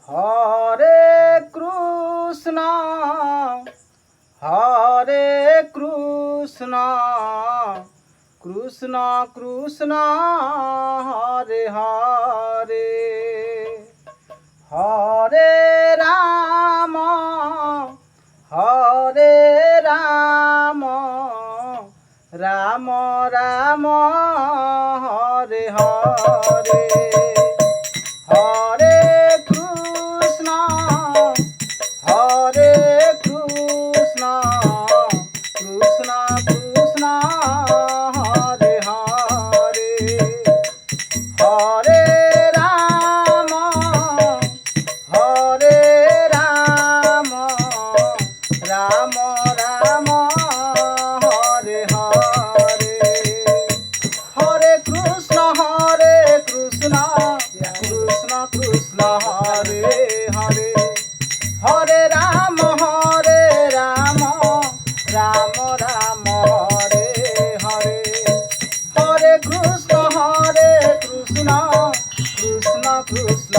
Hare Krishna Hare Krishna Krishna Krishna Hare Hare Hare Ram Hare Ram Ram Ram Hare Hare Hare Krishna Hare Krishna Krishna Krishna Hare Hare Hare Ram Hare Ram Ram Ram Hare Hare Hare Krishna Krishna Krishna Hare Hare Hare Ram Ram Ram Hare Hare Hare Krishna Krishna Krishna